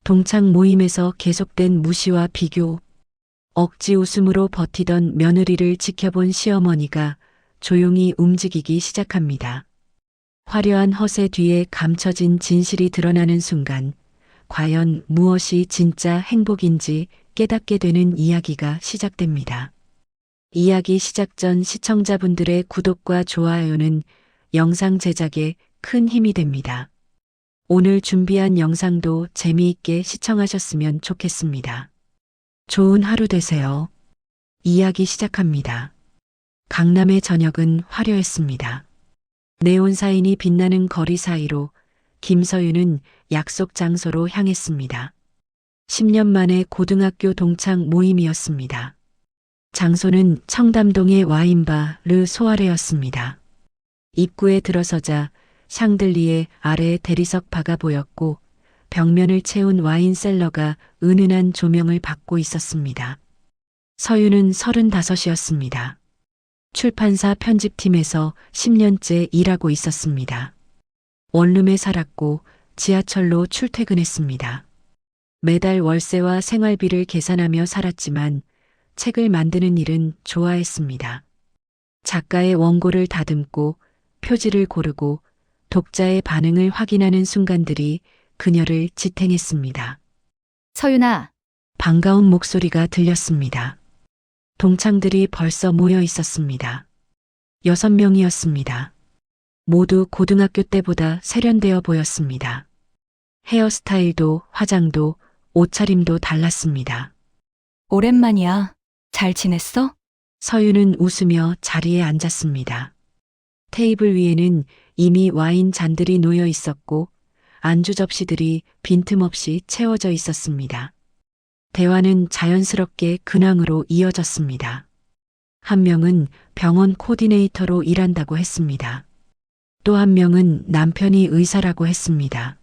동창 모임에서 계속된 무시와 비교, 억지 웃음으로 버티던 며느리를 지켜본 시어머니가 조용히 움직이기 시작합니다. 화려한 허세 뒤에 감춰진 진실이 드러나는 순간, 과연 무엇이 진짜 행복인지 깨닫게 되는 이야기가 시작됩니다. 이야기 시작 전 시청자분들의 구독과 좋아요는 영상 제작에 큰 힘이 됩니다. 오늘 준비한 영상도 재미있게 시청하셨으면 좋겠습니다. 좋은 하루 되세요. 이야기 시작합니다. 강남의 저녁은 화려했습니다. 네온 사인이 빛나는 거리 사이로 김서윤은 약속 장소로 향했습니다. 10년 만에 고등학교 동창 모임이었습니다. 장소는 청담동의 와인바 르 소아레였습니다. 입구에 들어서자 샹들리에 아래에 대리석 바가 보였고 벽면을 채운 와인셀러가 은은한 조명을 받고 있었습니다. 서윤은 35이었습니다. 출판사 편집팀에서 10년째 일하고 있었습니다. 원룸에 살았고 지하철로 출퇴근했습니다. 매달 월세와 생활비를 계산하며 살았지만 책을 만드는 일은 좋아했습니다. 작가의 원고를 다듬고 표지를 고르고 독자의 반응을 확인하는 순간들이 그녀를 지탱했습니다. 서윤아, 반가운 목소리가 들렸습니다. 동창들이 벌써 모여 있었습니다. 6명이었습니다. 모두 고등학교 때보다 세련되어 보였습니다. 헤어스타일도 화장도 옷차림도 달랐습니다. 오랜만이야. 잘 지냈어? 서윤은 웃으며 자리에 앉았습니다. 테이블 위에는 이미 와인 잔들이 놓여 있었고 안주 접시들이 빈틈없이 채워져 있었습니다. 대화는 자연스럽게 근황으로 이어졌습니다. 한 명은 병원 코디네이터로 일한다고 했습니다. 또 한 명은 남편이 의사라고 했습니다.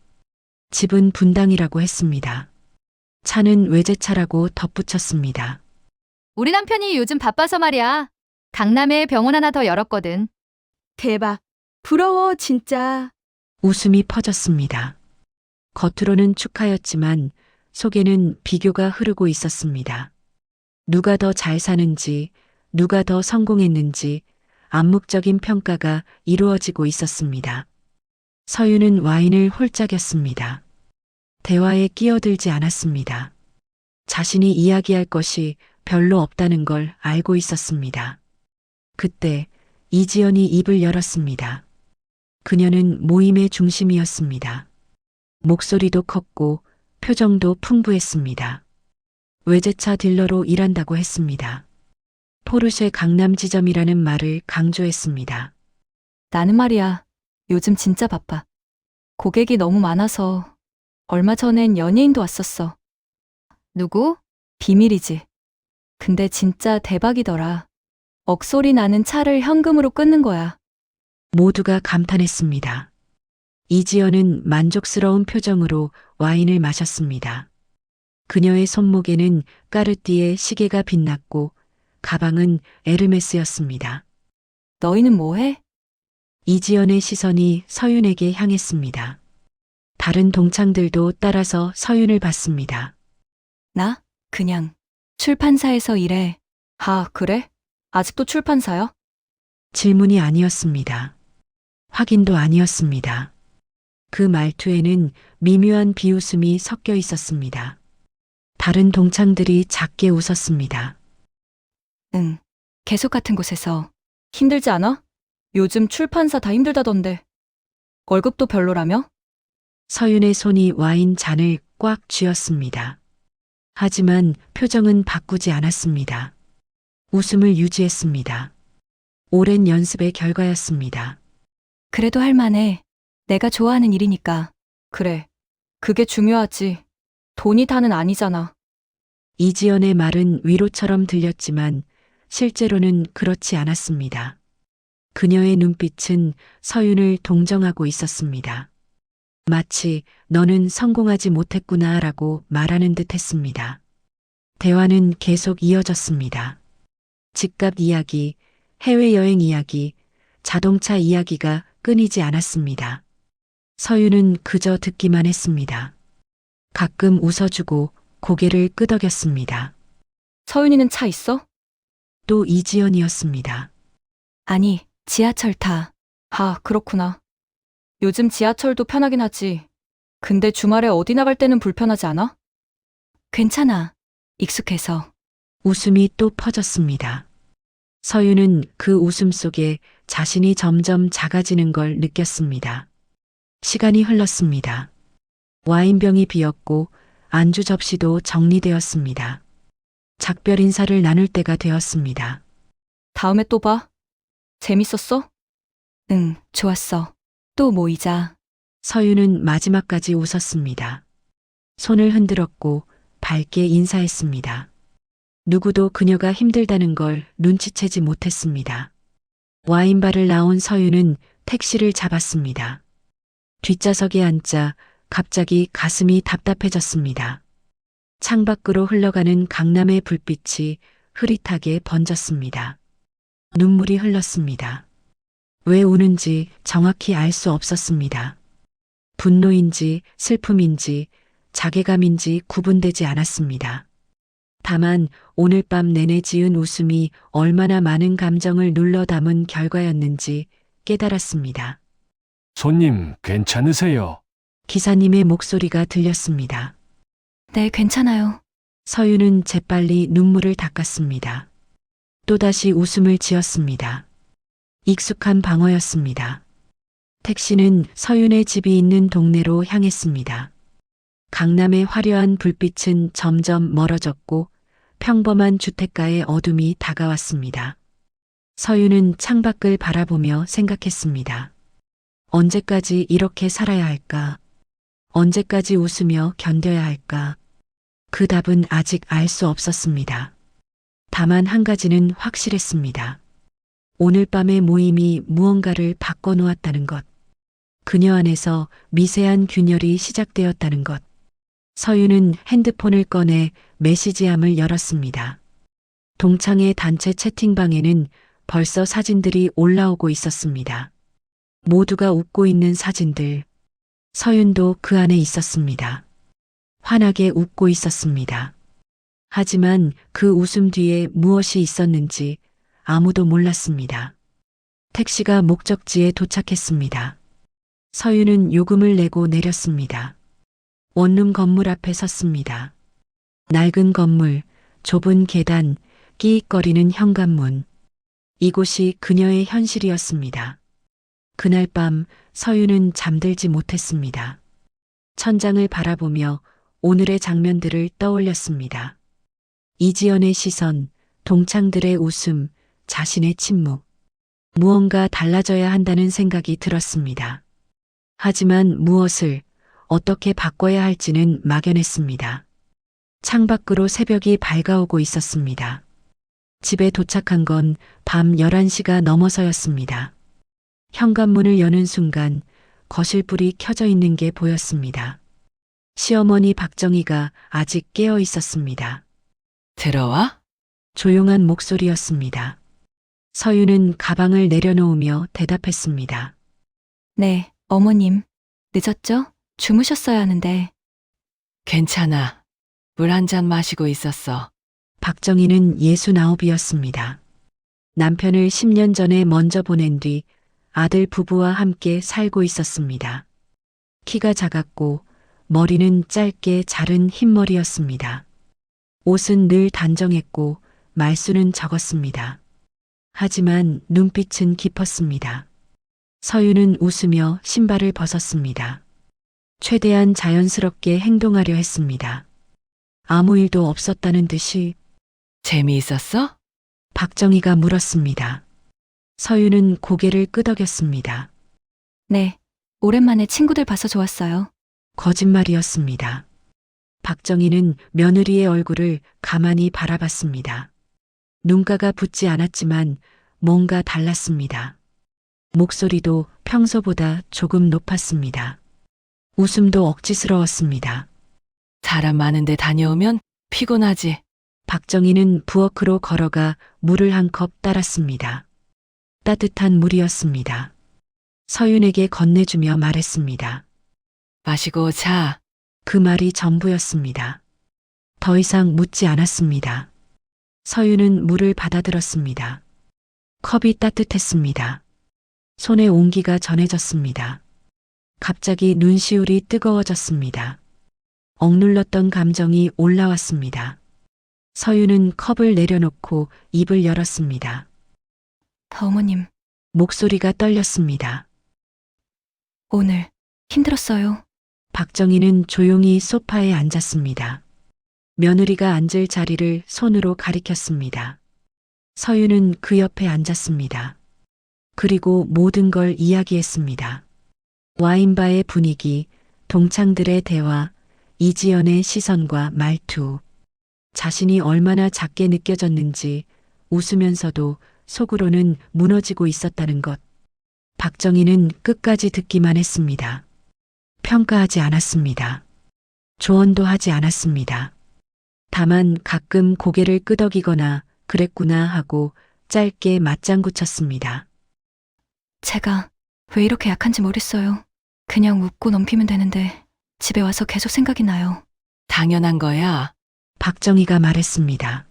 집은 분당이라고 했습니다. 차는 외제차라고 덧붙였습니다. 우리 남편이 요즘 바빠서 말이야. 강남에 병원 하나 더 열었거든. 대박. 부러워, 진짜. 웃음이 퍼졌습니다. 겉으로는 축하였지만 속에는 비교가 흐르고 있었습니다. 누가 더 잘 사는지, 누가 더 성공했는지 암묵적인 평가가 이루어지고 있었습니다. 서윤은 와인을 홀짝였습니다. 대화에 끼어들지 않았습니다. 자신이 이야기할 것이 별로 없다는 걸 알고 있었습니다. 그때 이지연이 입을 열었습니다. 그녀는 모임의 중심이었습니다. 목소리도 컸고 표정도 풍부했습니다. 외제차 딜러로 일한다고 했습니다. 포르쉐 강남 지점이라는 말을 강조했습니다. 나는 말이야. 요즘 진짜 바빠. 고객이 너무 많아서 얼마 전엔 연예인도 왔었어. 누구? 비밀이지. 근데 진짜 대박이더라. 억소리 나는 차를 현금으로 끊는 거야. 모두가 감탄했습니다. 이지연은 만족스러운 표정으로 와인을 마셨습니다. 그녀의 손목에는 까르띠에 시계가 빛났고 가방은 에르메스였습니다. 너희는 뭐해? 이지연의 시선이 서윤에게 향했습니다. 다른 동창들도 따라서 서윤을 봤습니다. 나? 그냥 출판사에서 일해. 아, 그래? 아직도 출판사야? 질문이 아니었습니다. 확인도 아니었습니다. 그 말투에는 미묘한 비웃음이 섞여 있었습니다. 다른 동창들이 작게 웃었습니다. 응. 계속 같은 곳에서. 힘들지 않아? 요즘 출판사 다 힘들다던데. 월급도 별로라며? 서윤의 손이 와인 잔을 꽉 쥐었습니다. 하지만 표정은 바꾸지 않았습니다. 웃음을 유지했습니다. 오랜 연습의 결과였습니다. 그래도 할만해. 내가 좋아하는 일이니까. 그래. 그게 중요하지. 돈이 다는 아니잖아. 이지연의 말은 위로처럼 들렸지만 실제로는 그렇지 않았습니다. 그녀의 눈빛은 서윤을 동정하고 있었습니다. 마치 너는 성공하지 못했구나 라고 말하는 듯 했습니다. 대화는 계속 이어졌습니다. 집값 이야기, 해외여행 이야기, 자동차 이야기가 끊이지 않았습니다. 서윤은 그저 듣기만 했습니다. 가끔 웃어주고 고개를 끄덕였습니다. 서윤이는 차 있어? 또 이지연이었습니다. 아니, 지하철 타. 아, 그렇구나. 요즘 지하철도 편하긴 하지. 근데 주말에 어디 나갈 때는 불편하지 않아? 괜찮아. 익숙해서. 웃음이 또 퍼졌습니다. 서유는 그 웃음 속에 자신이 점점 작아지는 걸 느꼈습니다. 시간이 흘렀습니다. 와인병이 비었고 안주 접시도 정리되었습니다. 작별 인사를 나눌 때가 되었습니다. 다음에 또 봐. 재밌었어? 응, 좋았어. 또 모이자. 서유는 마지막까지 웃었습니다. 손을 흔들었고 밝게 인사했습니다. 누구도 그녀가 힘들다는 걸 눈치채지 못했습니다. 와인바를 나온 서유는 택시를 잡았습니다. 뒷좌석에 앉자 갑자기 가슴이 답답해졌습니다. 창밖으로 흘러가는 강남의 불빛이 흐릿하게 번졌습니다. 눈물이 흘렀습니다. 왜 우는지 정확히 알 수 없었습니다. 분노인지 슬픔인지 자괴감인지 구분되지 않았습니다. 다만 오늘 밤 내내 지은 웃음이 얼마나 많은 감정을 눌러 담은 결과였는지 깨달았습니다. 손님, 괜찮으세요? 기사님의 목소리가 들렸습니다. 네, 괜찮아요. 서유는 재빨리 눈물을 닦았습니다. 또다시 웃음을 지었습니다. 익숙한 방어였습니다. 택시는 서윤의 집이 있는 동네로 향했습니다. 강남의 화려한 불빛은 점점 멀어졌고 평범한 주택가의 어둠이 다가왔습니다. 서윤은 창밖을 바라보며 생각했습니다. 언제까지 이렇게 살아야 할까? 언제까지 웃으며 견뎌야 할까? 그 답은 아직 알 수 없었습니다. 다만 한 가지는 확실했습니다. 오늘 밤의 모임이 무언가를 바꿔놓았다는 것. 그녀 안에서 미세한 균열이 시작되었다는 것. 서유는 핸드폰을 꺼내 메시지함을 열었습니다. 동창의 단체 채팅방에는 벌써 사진들이 올라오고 있었습니다. 모두가 웃고 있는 사진들. 서윤도 그 안에 있었습니다. 환하게 웃고 있었습니다. 하지만 그 웃음 뒤에 무엇이 있었는지 아무도 몰랐습니다. 택시가 목적지에 도착했습니다. 서유는 요금을 내고 내렸습니다. 원룸 건물 앞에 섰습니다. 낡은 건물, 좁은 계단, 끼익거리는 현관문. 이곳이 그녀의 현실이었습니다. 그날 밤 서유는 잠들지 못했습니다. 천장을 바라보며 오늘의 장면들을 떠올렸습니다. 이지연의 시선, 동창들의 웃음, 자신의 침묵. 무언가 달라져야 한다는 생각이 들었습니다. 하지만 무엇을 어떻게 바꿔야 할지는 막연했습니다. 창밖으로 새벽이 밝아오고 있었습니다. 집에 도착한 건 밤 11시가 넘어서였습니다. 현관문을 여는 순간 거실 불이 켜져 있는 게 보였습니다. 시어머니 박정희가 아직 깨어 있었습니다. 들어와? 조용한 목소리였습니다. 서유는 가방을 내려놓으며 대답했습니다. 네, 어머님. 늦었죠? 주무셨어야 하는데. 괜찮아. 물 한 잔 마시고 있었어. 박정희는 69이었습니다. 남편을 10년 전에 먼저 보낸 뒤 아들 부부와 함께 살고 있었습니다. 키가 작았고 머리는 짧게 자른 흰머리였습니다. 옷은 늘 단정했고 말수는 적었습니다. 하지만 눈빛은 깊었습니다. 서유는 웃으며 신발을 벗었습니다. 최대한 자연스럽게 행동하려 했습니다. 아무 일도 없었다는 듯이 재미있었어? 박정희가 물었습니다. 서유는 고개를 끄덕였습니다. 네, 오랜만에 친구들 봐서 좋았어요. 거짓말이었습니다. 박정희는 며느리의 얼굴을 가만히 바라봤습니다. 눈가가 붓지 않았지만 뭔가 달랐습니다. 목소리도 평소보다 조금 높았습니다. 웃음도 억지스러웠습니다. 사람 많은데 다녀오면 피곤하지. 박정희는 부엌으로 걸어가 물을 한 컵 따랐습니다. 따뜻한 물이었습니다. 서윤에게 건네주며 말했습니다. 마시고 자. 그 말이 전부였습니다. 더 이상 묻지 않았습니다. 서유는 물을 받아들었습니다. 컵이 따뜻했습니다. 손에 온기가 전해졌습니다. 갑자기 눈시울이 뜨거워졌습니다. 억눌렀던 감정이 올라왔습니다. 서유는 컵을 내려놓고 입을 열었습니다. 어머님, 목소리가 떨렸습니다. 오늘 힘들었어요. 박정희는 조용히 소파에 앉았습니다. 며느리가 앉을 자리를 손으로 가리켰습니다. 서유는 그 옆에 앉았습니다. 그리고 모든 걸 이야기했습니다. 와인바의 분위기, 동창들의 대화, 이지연의 시선과 말투. 자신이 얼마나 작게 느껴졌는지 웃으면서도 속으로는 무너지고 있었다는 것. 박정희는 끝까지 듣기만 했습니다. 평가하지 않았습니다. 조언도 하지 않았습니다. 다만 가끔 고개를 끄덕이거나 그랬구나 하고 짧게 맞장구 쳤습니다. 제가 왜 이렇게 약한지 모르겠어요. 그냥 웃고 넘기면 되는데 집에 와서 계속 생각이 나요. 당연한 거야. 박정희가 말했습니다.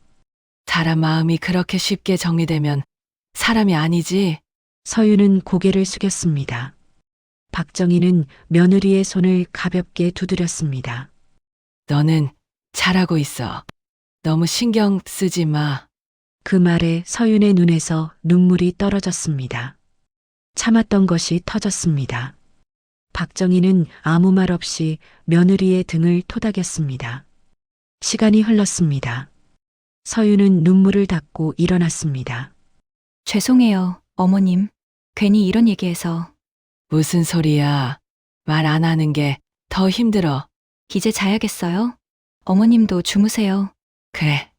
사람 마음이 그렇게 쉽게 정리되면 사람이 아니지. 서유는 고개를 숙였습니다. 박정희는 며느리의 손을 가볍게 두드렸습니다. 너는 잘하고 있어. 너무 신경 쓰지 마. 그 말에 서윤의 눈에서 눈물이 떨어졌습니다. 참았던 것이 터졌습니다. 박정희는 아무 말 없이 며느리의 등을 토닥였습니다. 시간이 흘렀습니다. 서윤은 눈물을 닦고 일어났습니다. 죄송해요, 어머님. 괜히 이런 얘기해서. 무슨 소리야. 말 안 하는 게 더 힘들어. 이제 자야겠어요? 어머님도 주무세요. 그래.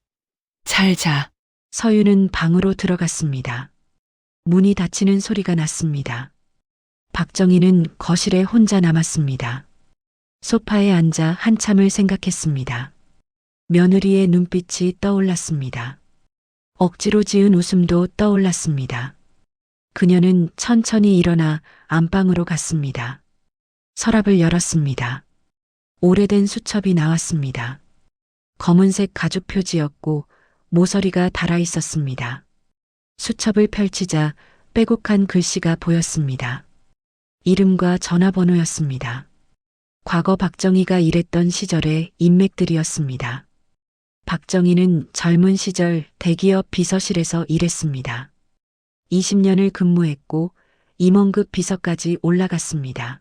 잘 자. 서윤은 방으로 들어갔습니다. 문이 닫히는 소리가 났습니다. 박정희는 거실에 혼자 남았습니다. 소파에 앉아 한참을 생각했습니다. 며느리의 눈빛이 떠올랐습니다. 억지로 지은 웃음도 떠올랐습니다. 그녀는 천천히 일어나 안방으로 갔습니다. 서랍을 열었습니다. 오래된 수첩이 나왔습니다. 검은색 가죽 표지였고 모서리가 달아 있었습니다. 수첩을 펼치자 빼곡한 글씨가 보였습니다. 이름과 전화번호였습니다. 과거 박정희가 일했던 시절의 인맥들이었습니다. 박정희는 젊은 시절 대기업 비서실에서 일했습니다. 20년을 근무했고 임원급 비서까지 올라갔습니다.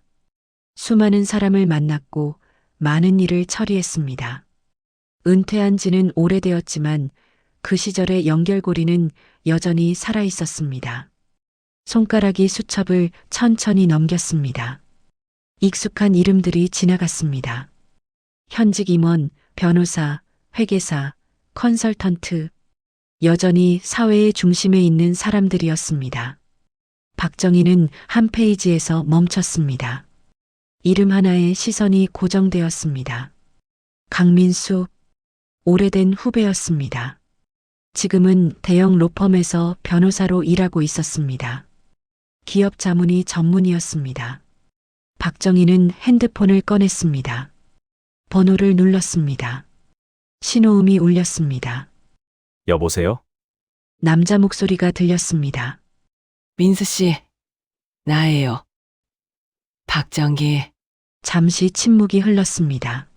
수많은 사람을 만났고 많은 일을 처리했습니다. 은퇴한 지는 오래되었지만 그 시절의 연결고리는 여전히 살아 있었습니다. 손가락이 수첩을 천천히 넘겼습니다. 익숙한 이름들이 지나갔습니다. 현직 임원, 변호사, 회계사, 컨설턴트, 여전히 사회의 중심에 있는 사람들이었습니다. 박정희는 한 페이지에서 멈췄습니다. 이름 하나에 시선이 고정되었습니다. 강민수, 오래된 후배였습니다. 지금은 대형 로펌에서 변호사로 일하고 있었습니다. 기업 자문이 전문이었습니다. 박정희는 핸드폰을 꺼냈습니다. 번호를 눌렀습니다. 신호음이 울렸습니다. 여보세요? 남자 목소리가 들렸습니다. 민수 씨. 나예요. 박정희. 잠시 침묵이 흘렀습니다.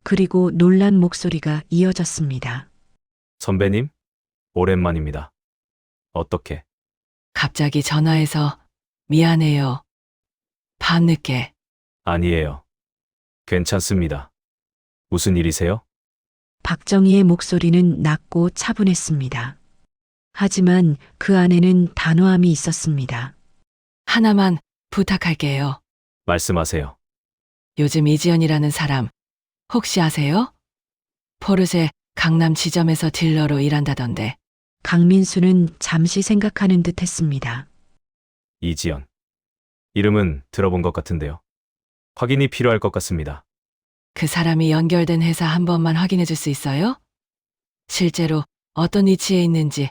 그리고 놀란 목소리가 이어졌습니다. 선배님? 오랜만입니다. 어떻게? 갑자기 전화해서 미안해요. 밤늦게. 아니에요. 괜찮습니다. 무슨 일이세요? 박정희의 목소리는 낮고 차분했습니다. 하지만 그 안에는 단호함이 있었습니다. 하나만 부탁할게요. 말씀하세요. 요즘 이지연이라는 사람 혹시 아세요? 포르쉐 강남 지점에서 딜러로 일한다던데. 강민수는 잠시 생각하는 듯 했습니다. 이지연. 이름은 들어본 것 같은데요. 확인이 필요할 것 같습니다. 그 사람이 연결된 회사 한 번만 확인해 줄 수 있어요? 실제로 어떤 위치에 있는지,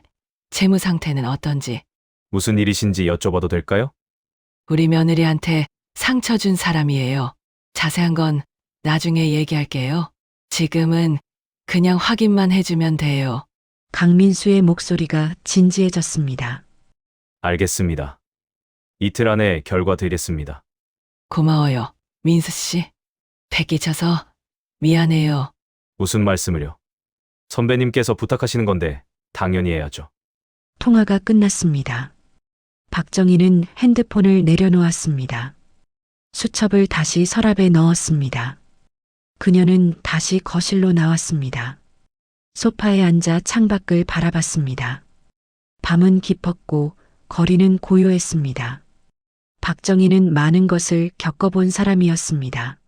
재무 상태는 어떤지. 무슨 일이신지 여쭤봐도 될까요? 우리 며느리한테 상처 준 사람이에요. 자세한 건 나중에 얘기할게요. 지금은 그냥 확인만 해주면 돼요. 강민수의 목소리가 진지해졌습니다. 알겠습니다. 이틀 안에 결과 드리겠습니다. 고마워요, 민수 씨. 패기쳐서 미안해요. 무슨 말씀을요? 선배님께서 부탁하시는 건데 당연히 해야죠. 통화가 끝났습니다. 박정희는 핸드폰을 내려놓았습니다. 수첩을 다시 서랍에 넣었습니다. 그녀는 다시 거실로 나왔습니다. 소파에 앉아 창밖을 바라봤습니다. 밤은 깊었고 거리는 고요했습니다. 박정희는 많은 것을 겪어본 사람이었습니다.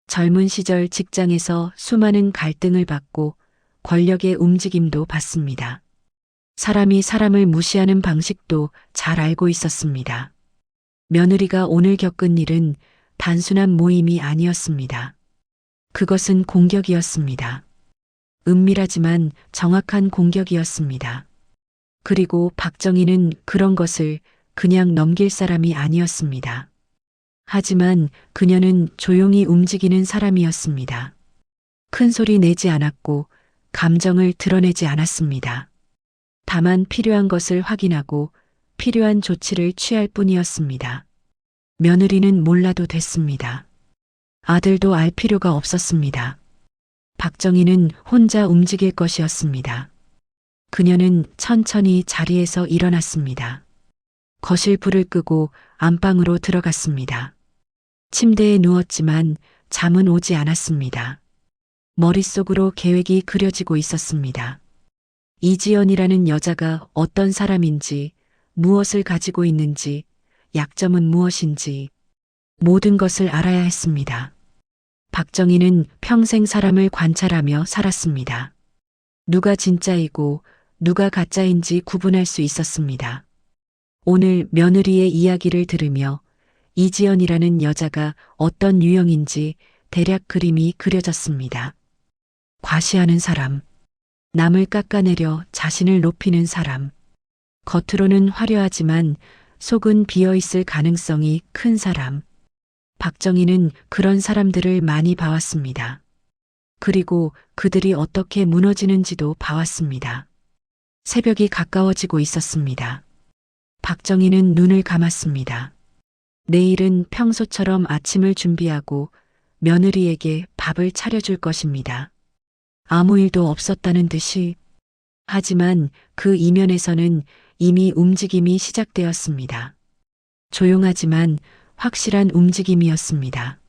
젊은 시절 직장에서 수많은 갈등을 받고 권력의 움직임도 봤습니다. 사람이 사람을 무시하는 방식도 잘 알고 있었습니다. 며느리가 오늘 겪은 일은 단순한 모임이 아니었습니다. 그것은 공격이었습니다. 은밀하지만 정확한 공격이었습니다. 그리고 박정희는 그런 것을 그냥 넘길 사람이 아니었습니다. 하지만 그녀는 조용히 움직이는 사람이었습니다. 큰 소리 내지 않았고 감정을 드러내지 않았습니다. 다만 필요한 것을 확인하고 필요한 조치를 취할 뿐이었습니다. 며느리는 몰라도 됐습니다. 아들도 알 필요가 없었습니다. 박정희는 혼자 움직일 것이었습니다. 그녀는 천천히 자리에서 일어났습니다. 거실 불을 끄고 안방으로 들어갔습니다. 침대에 누웠지만 잠은 오지 않았습니다. 머릿속으로 계획이 그려지고 있었습니다. 이지연이라는 여자가 어떤 사람인지, 무엇을 가지고 있는지, 약점은 무엇인지, 모든 것을 알아야 했습니다. 박정희는 평생 사람을 관찰하며 살았습니다. 누가 진짜이고 누가 가짜인지 구분할 수 있었습니다. 오늘 며느리의 이야기를 들으며 이지연이라는 여자가 어떤 유형인지 대략 그림이 그려졌습니다. 과시하는 사람, 남을 깎아내려 자신을 높이는 사람, 겉으로는 화려하지만 속은 비어있을 가능성이 큰 사람. 박정희는 그런 사람들을 많이 봐왔습니다. 그리고 그들이 어떻게 무너지는지도 봐왔습니다. 새벽이 가까워지고 있었습니다. 박정희는 눈을 감았습니다. 내일은 평소처럼 아침을 준비하고 며느리에게 밥을 차려줄 것입니다. 아무 일도 없었다는 듯이. 하지만 그 이면에서는 이미 움직임이 시작되었습니다. 조용하지만 확실한 움직임이었습니다.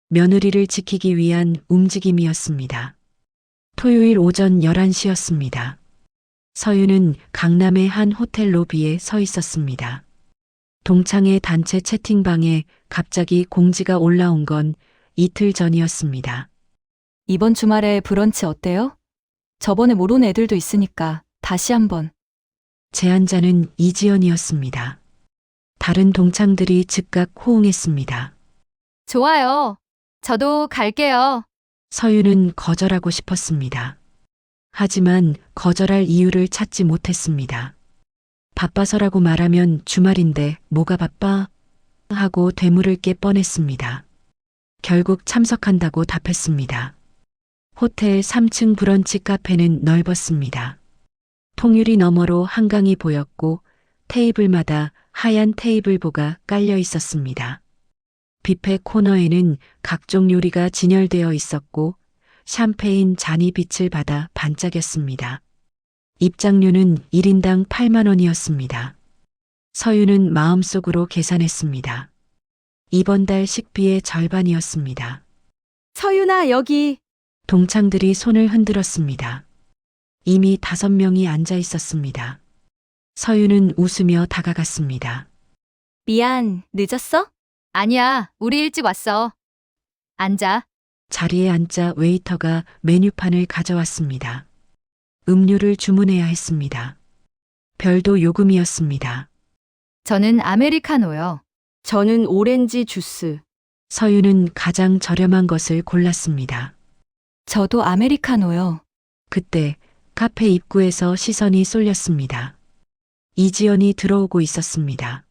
며느리를 지키기 위한 움직임이었습니다. 토요일 오전 11시였습니다. 서윤은 강남의 한 호텔 로비에 서 있었습니다. 동창회 단체 채팅방에 갑자기 공지가 올라온 건 이틀 전이었습니다. 이번 주말에 브런치 어때요? 저번에 못 온 애들도 있으니까 다시 한번. 제안자는 이지연이었습니다. 다른 동창들이 즉각 호응했습니다. 좋아요. 저도 갈게요. 서윤은 거절하고 싶었습니다. 하지만 거절할 이유를 찾지 못했습니다. 바빠서라고 말하면 주말인데 뭐가 바빠? 하고 되물을 게 뻔했습니다. 결국 참석한다고 답했습니다. 호텔 3층 브런치 카페는 넓었습니다. 통유리 너머로 한강이 보였고 테이블마다 하얀 테이블보가 깔려 있었습니다. 뷔페 코너에는 각종 요리가 진열되어 있었고 샴페인 잔이 빛을 받아 반짝였습니다. 입장료는 1인당 8만 원이었습니다. 서윤은 마음속으로 계산했습니다. 이번 달 식비의 절반이었습니다. 서윤아, 여기. 동창들이 손을 흔들었습니다. 이미 5명이 앉아 있었습니다. 서윤은 웃으며 다가갔습니다. 미안, 늦었어? 아니야, 우리 일찍 왔어. 앉아. 자리에 앉자 웨이터가 메뉴판을 가져왔습니다. 음료를 주문해야 했습니다. 별도 요금이었습니다. 저는 아메리카노요. 저는 오렌지 주스. 서윤은 가장 저렴한 것을 골랐습니다. 저도 아메리카노요. 그때 카페 입구에서 시선이 쏠렸습니다. 이지연이 들어오고 있었습니다.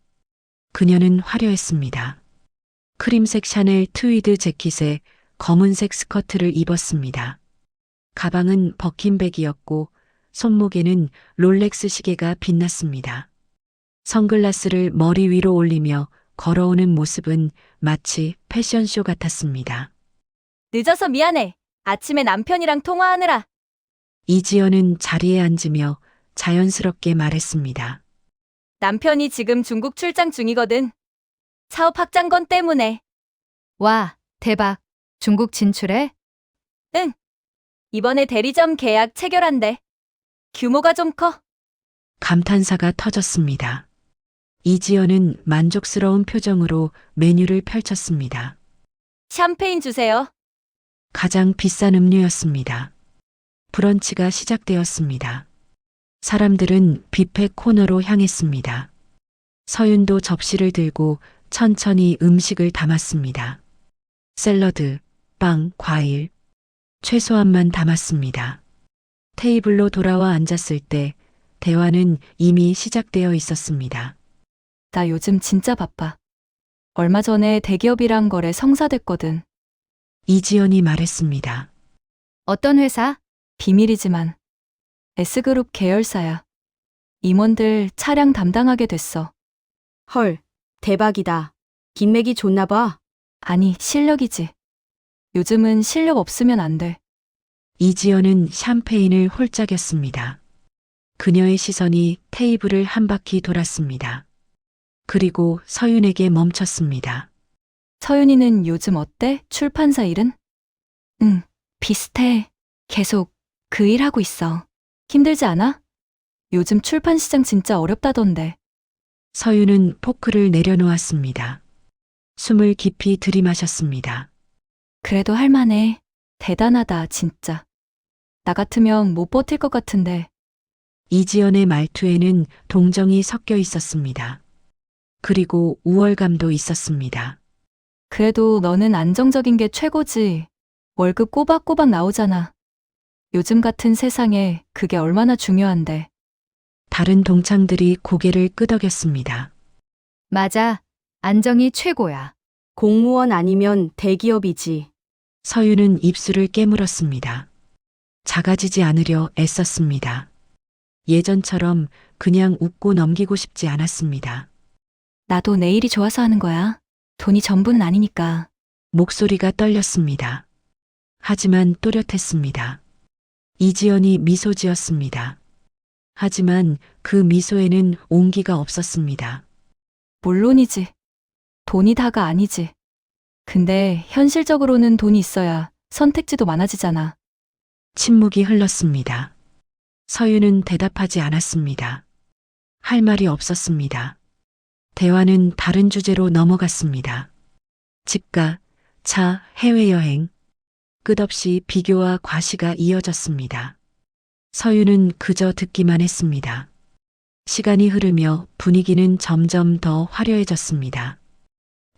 그녀는 화려했습니다. 크림색 샤넬 트위드 재킷에 검은색 스커트를 입었습니다. 가방은 버킨백이었고 손목에는 롤렉스 시계가 빛났습니다. 선글라스를 머리 위로 올리며 걸어오는 모습은 마치 패션쇼 같았습니다. 늦어서 미안해. 아침에 남편이랑 통화하느라. 이지연은 자리에 앉으며 자연스럽게 말했습니다. 남편이 지금 중국 출장 중이거든. 사업 확장건 때문에. 와, 대박. 중국 진출해? 이번에 대리점 계약 체결한대. 규모가 좀 커. 감탄사가 터졌습니다. 이지연은 만족스러운 표정으로 메뉴를 펼쳤습니다. 샴페인 주세요. 가장 비싼 음료였습니다. 브런치가 시작되었습니다. 사람들은 뷔페 코너로 향했습니다. 서윤도 접시를 들고 천천히 음식을 담았습니다. 샐러드, 빵, 과일, 최소한만 담았습니다. 테이블로 돌아와 앉았을 때 대화는 이미 시작되어 있었습니다. 나 요즘 진짜 바빠. 얼마 전에 대기업이랑 거래 성사됐거든. 이지연이 말했습니다. 어떤 회사? 비밀이지만 S그룹 계열사야. 임원들 차량 담당하게 됐어. 헐, 대박이다. 김맥이 좋나 봐. 아니, 실력이지. 요즘은 실력 없으면 안 돼. 이지연은 샴페인을 홀짝였습니다. 그녀의 시선이 테이블을 한 바퀴 돌았습니다. 그리고 서윤에게 멈췄습니다. 서윤이는 요즘 어때? 출판사 일은? 응, 비슷해. 계속 그 일 하고 있어. 힘들지 않아? 요즘 출판 시장 진짜 어렵다던데. 서윤은 포크를 내려놓았습니다. 숨을 깊이 들이마셨습니다. 그래도 할만해. 대단하다, 진짜. 나 같으면 못 버틸 것 같은데. 이지연의 말투에는 동정이 섞여 있었습니다. 그리고 우월감도 있었습니다. 그래도 너는 안정적인 게 최고지. 월급 꼬박꼬박 나오잖아. 요즘 같은 세상에 그게 얼마나 중요한데. 다른 동창들이 고개를 끄덕였습니다. 맞아. 안정이 최고야. 공무원 아니면 대기업이지. 서윤은 입술을 깨물었습니다. 작아지지 않으려 애썼습니다. 예전처럼 그냥 웃고 넘기고 싶지 않았습니다. 나도 내일이 좋아서 하는 거야. 돈이 전부는 아니니까. 목소리가 떨렸습니다. 하지만 또렷했습니다. 이지연이 미소 지었습니다. 하지만 그 미소에는 온기가 없었습니다. 물론이지. 돈이 다가 아니지. 근데 현실적으로는 돈이 있어야 선택지도 많아지잖아. 침묵이 흘렀습니다. 서윤은 대답하지 않았습니다. 할 말이 없었습니다. 대화는 다른 주제로 넘어갔습니다. 집가, 차, 해외여행. 끝없이 비교와 과시가 이어졌습니다. 서윤은 그저 듣기만 했습니다. 시간이 흐르며 분위기는 점점 더 화려해졌습니다.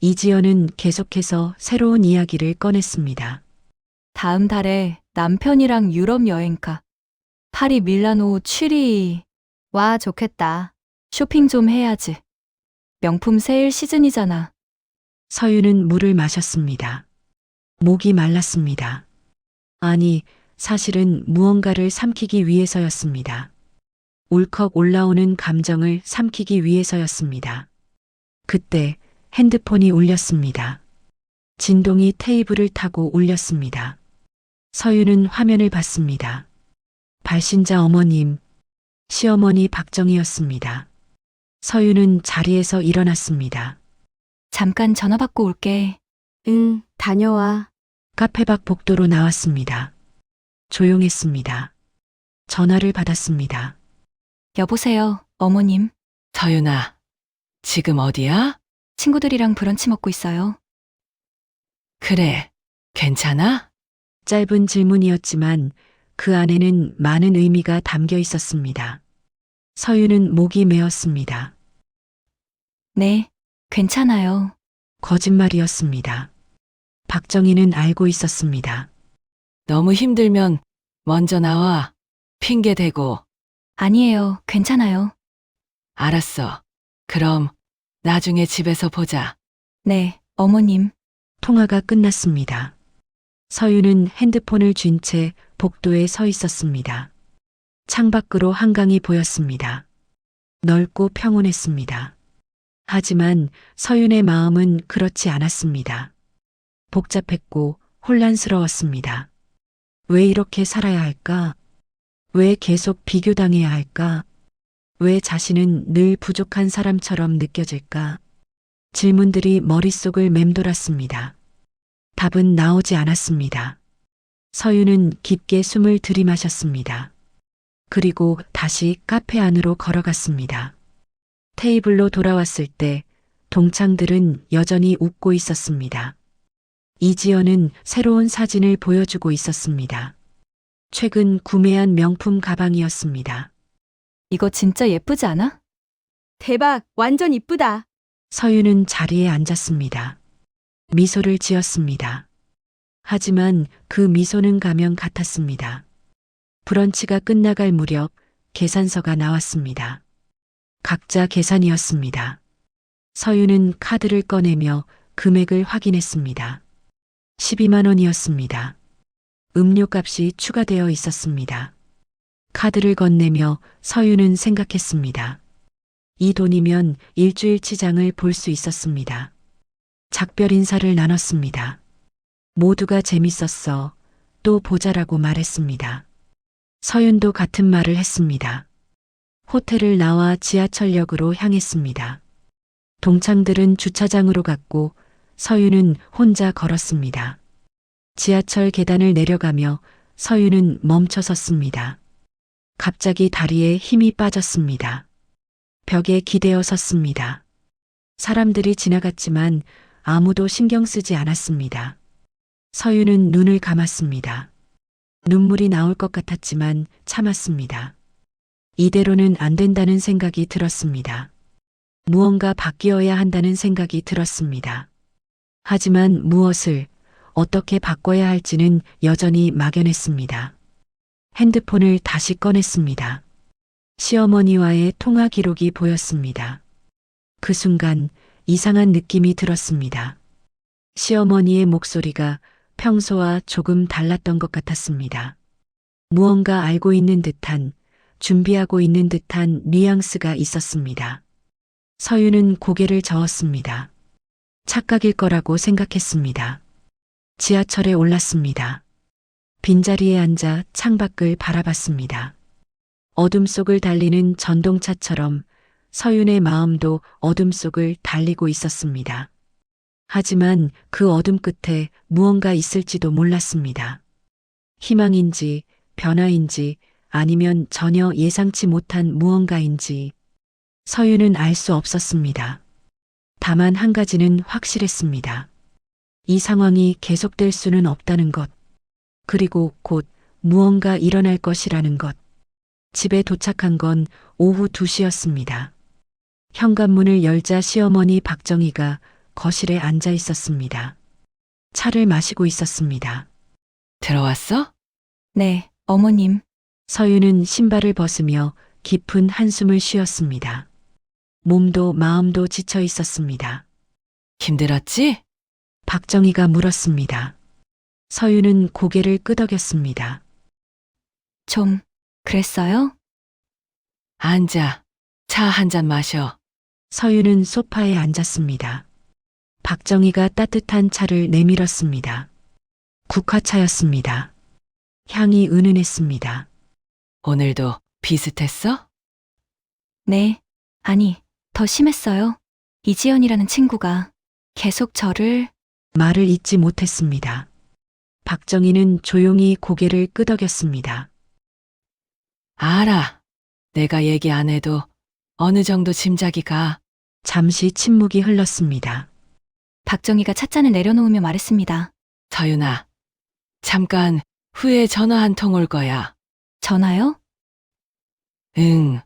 이지연은 계속해서 새로운 이야기를 꺼냈습니다. 다음 달에 남편이랑 유럽 여행 가. 파리, 밀라노, 취리. 와, 좋겠다. 쇼핑 좀 해야지. 명품 세일 시즌이잖아. 서윤은 물을 마셨습니다. 목이 말랐습니다. 아니, 사실은 무언가를 삼키기 위해서였습니다. 울컥 올라오는 감정을 삼키기 위해서였습니다. 그때 핸드폰이 울렸습니다. 진동이 테이블을 타고 울렸습니다. 서윤은 화면을 봤습니다. 발신자 어머님, 시어머니 박정희였습니다. 서윤은 자리에서 일어났습니다. 잠깐 전화 받고 올게. 응, 다녀와. 카페 밖 복도로 나왔습니다. 조용했습니다. 전화를 받았습니다. 여보세요, 어머님. 서윤아, 지금 어디야? 친구들이랑 브런치 먹고 있어요. 그래, 괜찮아? 짧은 질문이었지만 그 안에는 많은 의미가 담겨 있었습니다. 서윤은 목이 메었습니다. 네, 괜찮아요. 거짓말이었습니다. 박정희는 알고 있었습니다. 너무 힘들면 먼저 나와. 핑계 대고. 아니에요, 괜찮아요. 알았어. 그럼 나중에 집에서 보자. 네, 어머님. 통화가 끝났습니다. 서윤은 핸드폰을 쥔 채 복도에 서 있었습니다. 창밖으로 한강이 보였습니다. 넓고 평온했습니다. 하지만 서윤의 마음은 그렇지 않았습니다. 복잡했고 혼란스러웠습니다. 왜 이렇게 살아야 할까? 왜 계속 비교당해야 할까? 왜 자신은 늘 부족한 사람처럼 느껴질까? 질문들이 머릿속을 맴돌았습니다. 답은 나오지 않았습니다. 서윤은 깊게 숨을 들이마셨습니다. 그리고 다시 카페 안으로 걸어갔습니다. 테이블로 돌아왔을 때 동창들은 여전히 웃고 있었습니다. 이지연은 새로운 사진을 보여주고 있었습니다. 최근 구매한 명품 가방이었습니다. 이거 진짜 예쁘지 않아? 대박, 완전 이쁘다. 서윤은 자리에 앉았습니다. 미소를 지었습니다. 하지만 그 미소는 가면 같았습니다. 브런치가 끝나갈 무렵 계산서가 나왔습니다. 각자 계산이었습니다. 서윤은 카드를 꺼내며 금액을 확인했습니다. 12만 원이었습니다. 음료값이 추가되어 있었습니다. 카드를 건네며 서윤은 생각했습니다. 이 돈이면 일주일치 장을 볼 수 있었습니다. 작별 인사를 나눴습니다. 모두가 재밌었어. 또 보자라고 말했습니다. 서윤도 같은 말을 했습니다. 호텔을 나와 지하철역으로 향했습니다. 동창들은 주차장으로 갔고 서윤은 혼자 걸었습니다. 지하철 계단을 내려가며 서윤은 멈춰 섰습니다. 갑자기 다리에 힘이 빠졌습니다. 벽에 기대어 섰습니다. 사람들이 지나갔지만 아무도 신경 쓰지 않았습니다. 서윤은 눈을 감았습니다. 눈물이 나올 것 같았지만 참았습니다. 이대로는 안 된다는 생각이 들었습니다. 무언가 바뀌어야 한다는 생각이 들었습니다. 하지만 무엇을, 어떻게 바꿔야 할지는 여전히 막연했습니다. 핸드폰을 다시 꺼냈습니다. 시어머니와의 통화 기록이 보였습니다. 그 순간 이상한 느낌이 들었습니다. 시어머니의 목소리가 평소와 조금 달랐던 것 같았습니다. 무언가 알고 있는 듯한, 준비하고 있는 듯한 뉘앙스가 있었습니다. 서윤은 고개를 저었습니다. 착각일 거라고 생각했습니다. 지하철에 올랐습니다. 빈자리에 앉아 창밖을 바라봤습니다. 어둠 속을 달리는 전동차처럼 서윤의 마음도 어둠 속을 달리고 있었습니다. 하지만 그 어둠 끝에 무언가 있을지도 몰랐습니다. 희망인지, 변화인지, 아니면 전혀 예상치 못한 무언가인지 서윤은 알 수 없었습니다. 다만 한 가지는 확실했습니다. 이 상황이 계속될 수는 없다는 것, 그리고 곧 무언가 일어날 것이라는 것. 집에 도착한 건 오후 2시였습니다. 현관문을 열자 시어머니 박정희가 거실에 앉아 있었습니다. 차를 마시고 있었습니다. 들어왔어? 네, 어머님. 서윤은 신발을 벗으며 깊은 한숨을 쉬었습니다. 몸도 마음도 지쳐 있었습니다. 힘들었지? 박정희가 물었습니다. 서윤은 고개를 끄덕였습니다. 좀, 그랬어요? 앉아. 차 한 잔 마셔. 서윤은 소파에 앉았습니다. 박정희가 따뜻한 차를 내밀었습니다. 국화차였습니다. 향이 은은했습니다. 오늘도 비슷했어? 네. 아니, 더 심했어요. 이지연이라는 친구가 계속 저를 말을 잇지 못했습니다. 박정희는 조용히 고개를 끄덕였습니다. 알아. 내가 얘기 안 해도 어느 정도 짐작이 가. 잠시 침묵이 흘렀습니다. 박정희가 찻잔을 내려놓으며 말했습니다. 서윤아, 잠깐 후에 전화 한 통 올 거야. 전화요? 응,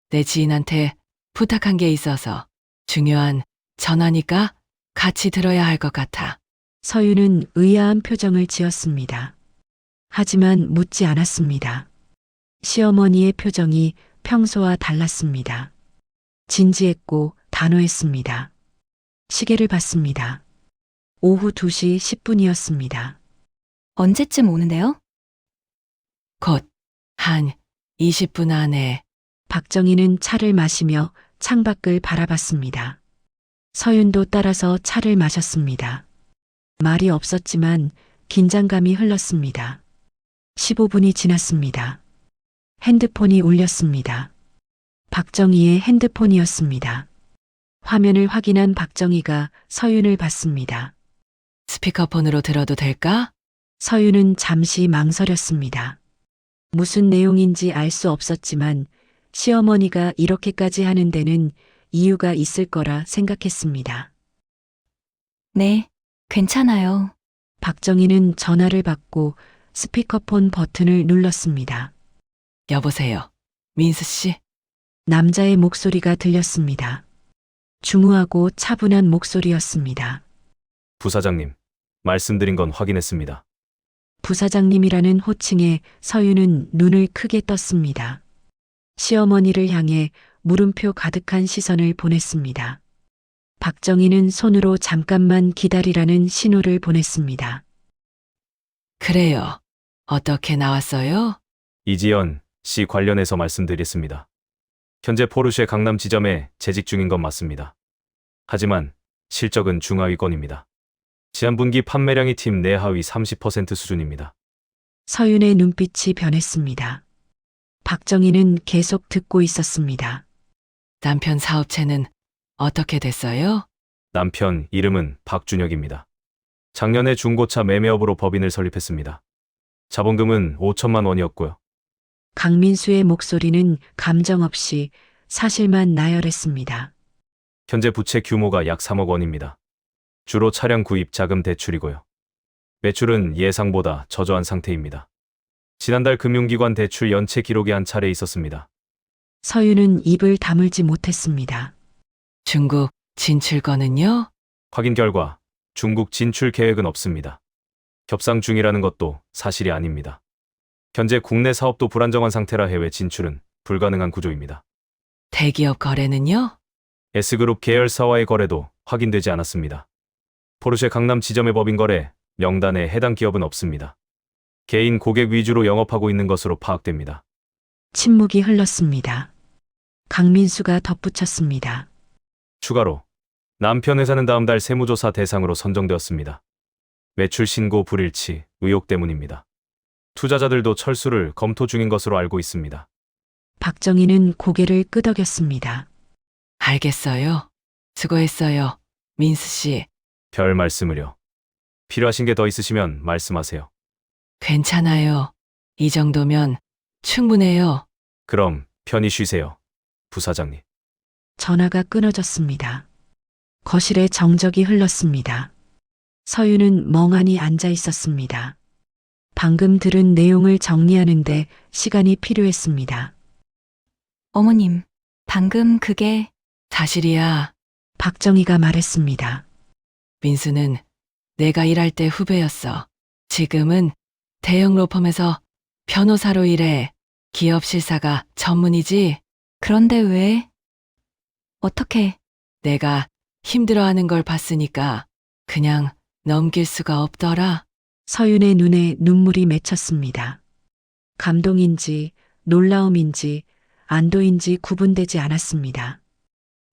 내 지인한테 부탁한 게 있어서 중요한 전화니까 같이 들어야 할 것 같아. 서윤은 의아한 표정을 지었습니다. 하지만 묻지 않았습니다. 시어머니의 표정이 평소와 달랐습니다. 진지했고 단호했습니다. 시계를 봤습니다. 오후 2시 10분이었습니다. 언제쯤 오는데요? 곧 한 20분 안에. 박정희는 차를 마시며 창밖을 바라봤습니다. 서윤도 따라서 차를 마셨습니다. 말이 없었지만 긴장감이 흘렀습니다. 15분이 지났습니다. 핸드폰이 울렸습니다. 박정희의 핸드폰이었습니다. 화면을 확인한 박정희가 서윤을 봤습니다. 스피커폰으로 들어도 될까? 서윤은 잠시 망설였습니다. 무슨 내용인지 알 수 없었지만 시어머니가 이렇게까지 하는 데는 이유가 있을 거라 생각했습니다. 네, 괜찮아요. 박정희는 전화를 받고 스피커폰 버튼을 눌렀습니다. 여보세요. 민수 씨? 남자의 목소리가 들렸습니다. 중후하고 차분한 목소리였습니다. 부사장님, 말씀드린 건 확인했습니다. 부사장님이라는 호칭에 서윤은 눈을 크게 떴습니다. 시어머니를 향해 물음표 가득한 시선을 보냈습니다. 박정희는 손으로 잠깐만 기다리라는 신호를 보냈습니다. 그래요. 어떻게 나왔어요? 이지연 씨 관련해서 말씀드렸습니다. 현재 포르쉐 강남 지점에 재직 중인 건 맞습니다. 하지만 실적은 중하위권입니다. 지난 분기 판매량이 팀 내하위 30% 수준입니다. 서윤의 눈빛이 변했습니다. 박정희는 계속 듣고 있었습니다. 남편 사업체는 어떻게 됐어요? 남편 이름은 박준혁입니다. 작년에 중고차 매매업으로 법인을 설립했습니다. 자본금은 5천만 원이었고요. 강민수의 목소리는 감정 없이 사실만 나열했습니다. 현재 부채 규모가 약 3억 원입니다. 주로 차량 구입 자금 대출이고요. 매출은 예상보다 저조한 상태입니다. 지난달 금융기관 대출 연체 기록이 한 차례 있었습니다. 서윤은 입을 다물지 못했습니다. 중국 진출권은요? 확인 결과 중국 진출 계획은 없습니다. 협상 중이라는 것도 사실이 아닙니다. 현재 국내 사업도 불안정한 상태라 해외 진출은 불가능한 구조입니다. 대기업 거래는요? S그룹 계열사와의 거래도 확인되지 않았습니다. 포르쉐 강남 지점의 법인 거래 명단에 해당 기업은 없습니다. 개인 고객 위주로 영업하고 있는 것으로 파악됩니다. 침묵이 흘렀습니다. 강민수가 덧붙였습니다. 추가로 남편 회사는 다음 달 세무조사 대상으로 선정되었습니다. 매출 신고 불일치 의혹 때문입니다. 투자자들도 철수를 검토 중인 것으로 알고 있습니다. 박정희는 고개를 끄덕였습니다. 알겠어요. 수고했어요. 민수 씨. 별 말씀을요. 필요하신 게 더 있으시면 말씀하세요. 괜찮아요. 이 정도면 충분해요. 그럼 편히 쉬세요. 부사장님. 전화가 끊어졌습니다. 거실에 정적이 흘렀습니다. 서윤은 멍하니 앉아 있었습니다. 방금 들은 내용을 정리하는데 시간이 필요했습니다. 어머님, 방금 그게 사실이야. 박정희가 말했습니다. 민수는 내가 일할 때 후배였어. 지금은 대형 로펌에서 변호사로 일해. 기업 실사가 전문이지. 그런데 왜? 어떻게? 내가 힘들어하는 걸 봤으니까 그냥 넘길 수가 없더라. 서윤의 눈에 눈물이 맺혔습니다. 감동인지 놀라움인지 안도인지 구분되지 않았습니다.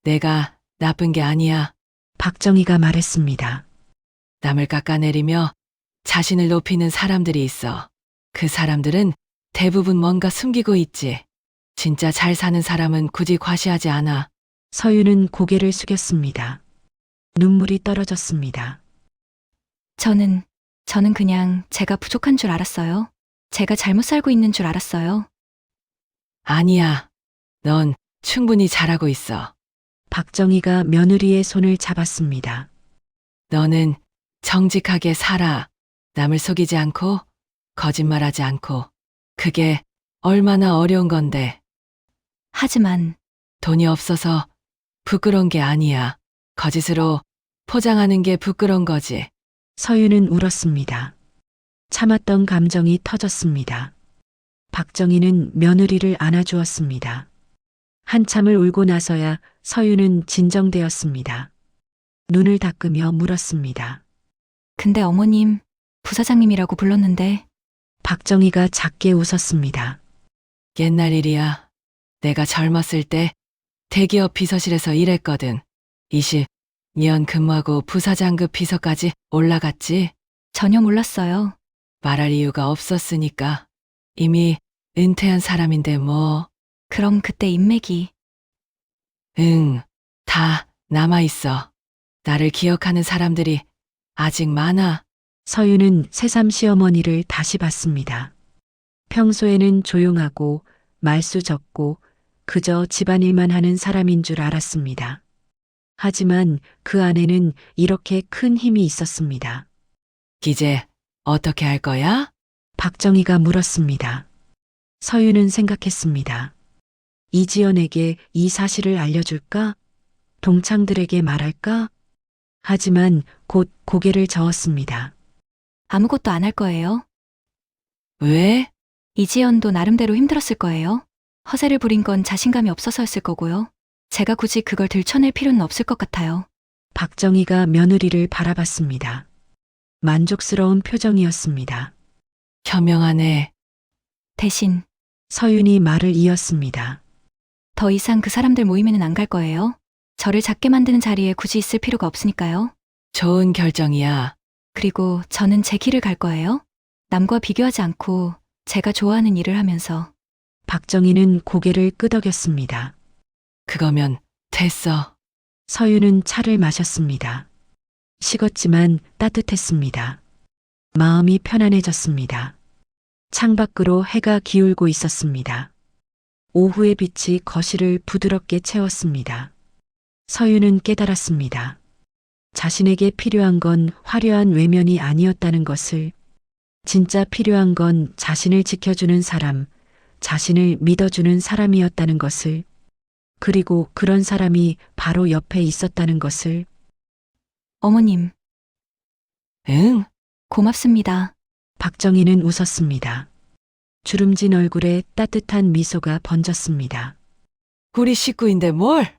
내가 나쁜 게 아니야. 박정희가 말했습니다. 남을 깎아내리며 자신을 높이는 사람들이 있어. 그 사람들은 대부분 뭔가 숨기고 있지. 진짜 잘 사는 사람은 굳이 과시하지 않아. 서윤은 고개를 숙였습니다. 눈물이 떨어졌습니다. 저는 그냥 제가 부족한 줄 알았어요. 제가 잘못 살고 있는 줄 알았어요. 아니야. 넌 충분히 잘하고 있어. 박정희가 며느리의 손을 잡았습니다. 너는 정직하게 살아. 남을 속이지 않고 거짓말하지 않고. 그게 얼마나 어려운 건데. 하지만 돈이 없어서 부끄러운 게 아니야. 거짓으로 포장하는 게 부끄러운 거지. 서윤은 울었습니다. 참았던 감정이 터졌습니다. 박정희는 며느리를 안아주었습니다. 한참을 울고 나서야 서윤은 진정되었습니다. 눈을 닦으며 물었습니다. 근데 어머님, 부사장님이라고 불렀는데 박정희가 작게 웃었습니다. 옛날 일이야. 내가 젊었을 때 대기업 비서실에서 일했거든. 20년 근무하고 부사장급 비서까지 올라갔지. 전혀 몰랐어요. 말할 이유가 없었으니까. 이미 은퇴한 사람인데 뭐. 그럼 그때 인맥이 응, 다 남아있어. 나를 기억하는 사람들이 아직 많아. 서윤은 새삼 시어머니를 다시 봤습니다. 평소에는 조용하고 말수 적고 그저 집안일만 하는 사람인 줄 알았습니다. 하지만 그 안에는 이렇게 큰 힘이 있었습니다. 이제 어떻게 할 거야? 박정희가 물었습니다. 서윤은 생각했습니다. 이지연에게 이 사실을 알려줄까? 동창들에게 말할까? 하지만 곧 고개를 저었습니다. 아무것도 안 할 거예요. 왜? 이지연도 나름대로 힘들었을 거예요. 허세를 부린 건 자신감이 없어서였을 거고요. 제가 굳이 그걸 들춰낼 필요는 없을 것 같아요. 박정희가 며느리를 바라봤습니다. 만족스러운 표정이었습니다. 현명하네. 대신 서윤이 말을 이었습니다. 더 이상 그 사람들 모임에는 안 갈 거예요. 저를 작게 만드는 자리에 굳이 있을 필요가 없으니까요. 좋은 결정이야. 그리고 저는 제 길을 갈 거예요. 남과 비교하지 않고 제가 좋아하는 일을 하면서. 박정희는 고개를 끄덕였습니다. 그거면 됐어. 서윤은 차를 마셨습니다. 식었지만 따뜻했습니다. 마음이 편안해졌습니다. 창밖으로 해가 기울고 있었습니다. 오후의 빛이 거실을 부드럽게 채웠습니다. 서윤은 깨달았습니다. 자신에게 필요한 건 화려한 외면이 아니었다는 것을, 진짜 필요한 건 자신을 지켜주는 사람, 자신을 믿어주는 사람이었다는 것을, 그리고 그런 사람이 바로 옆에 있었다는 것을. 어머님, 응? 고맙습니다. 박정희는 웃었습니다. 주름진 얼굴에 따뜻한 미소가 번졌습니다. 우리 식구인데 뭘?